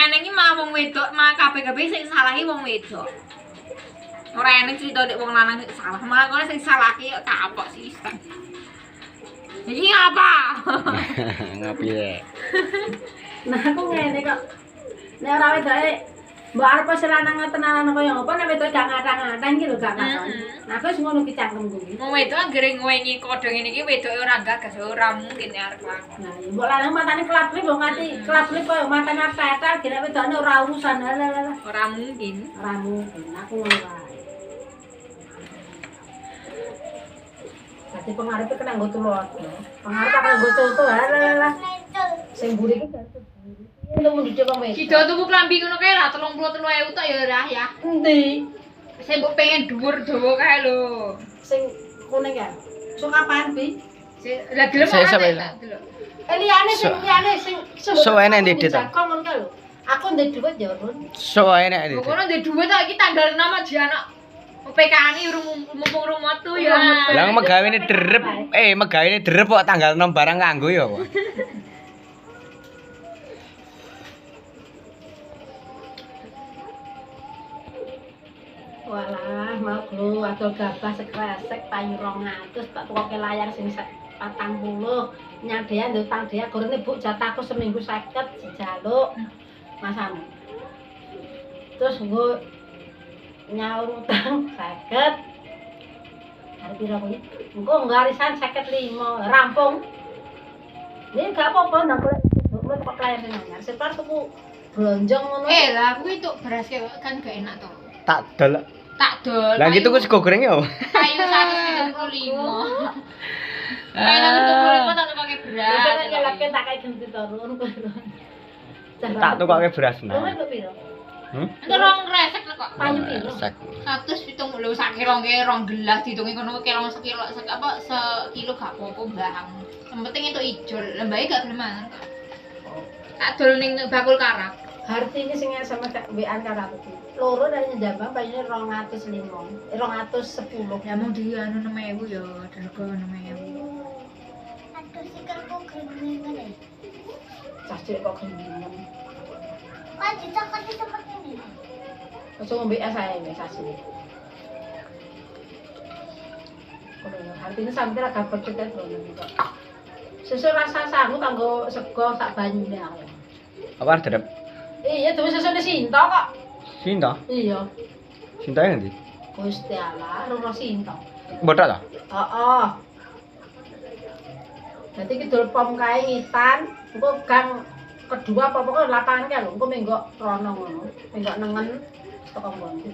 aneh iki mah wong wedok, mah kabeh-kabeh sing salah iki wong wedok. Ora enek cerita nek wong lanang salah, malah kok sing salah iki kapok sisan. Iki apa? Ngapiye? Nah aku ngene kok. Nek ora wedoke mbok arep selanang tenanan kaya apa nek wedoke gak ngatang-ngatang iki lho gak katon. Nah aku wis ngono ki cangkemku iki. Wong wedok anggere nguwengi kodho ngene iki wedoke ora gagas, ora mungkin arep lakon. Nah, mbok lanang matane kelap-kelip mbok nganti kelap-kelip koyo matane tetel gene wedokne ora urusan. Lah. Ora mungkin. Ora mungkin aku ngono wae. Dadi pengarepe kena nggo tulur. Pengarep akan nggo conto. Lah. Sing mburi iki gak seburi. Piye mun dicoba wis. Sido tuku klambi ngono kae ra 33.000 tok ya ora ya. Endi? Sing mbok pengen dhuwur dawa kae lho. Sing kuning kan. Sok kapan bi? Lah gelem Saya ora sampe tak lah. delok. Liyane sing So enak ndi, Dit? Kon kan lho. Aku ndek dhuwit ya, Run. So enak Dit. Pokoke ndek dhuwit tak iki tanggal 6 aja anak. PKN mumpung rumah tuh ya. Lah megawene derep, megawene derep kok tanggal 6 barang nganggo ya kok. Walah, mau glo adol gabah sekresek payu 200 tak tukoke layar sing 40. Nyadean ndek utang dia gorene Bu jatahku seminggu 50 dijaluk. Masamu. Terus nggo nyaur utang 50. Hari pira kuwi? Engko ngarisan 55 rampung. Ini gak apa-apa nang golek kok layar sing anyar. Separ tuku blonjong ngono. Lah kuwi tuk beras kan gak enak to. Tak dol. Tak dol. Lah gitu ku sego goreng ya. Kayu 175. Kayak nang 75 tak pakai beras. Biasane nyelake tak kayak genti turun. Tak tukoke beras Lha nah. kok piro? Terong resek kok. Payu piro? Sak. 170 lho sak kilo nggih 2 gelas dihitungi kono kilo sekilo apa sekilo gak apa-apa Bang. Yang penting itu ijol. Lah mbake gak gelem mangan kok. Tak dol ning bakul karak. Hartine sing sama tak WA karo aku. Loro dari njambang bayine 205. 210. Ya mau di anu 6.000 ya, darga 6.000. Aduh sikilku gremeng ngene. Cah cilik kok gendingan. Kan dicokoti seperti ini. Aja ngombe es ae wis asli. Kono hartine sampe ra gabet cetet lho niku. Susu rasa sangu kanggo sego sak banyune aku. Apa derep? Iya, tuh susune Sinta kok. Sinta. Iya. Sinta yang ndi? Gusti Allah, Roro Sinta. Botok ta? Heeh. Dadi iki dol pom kae ngitan, engko gang kedua apa pokoknya lapangan kae lho, engko menggo rono ngono. Menggo nengen teko ngono.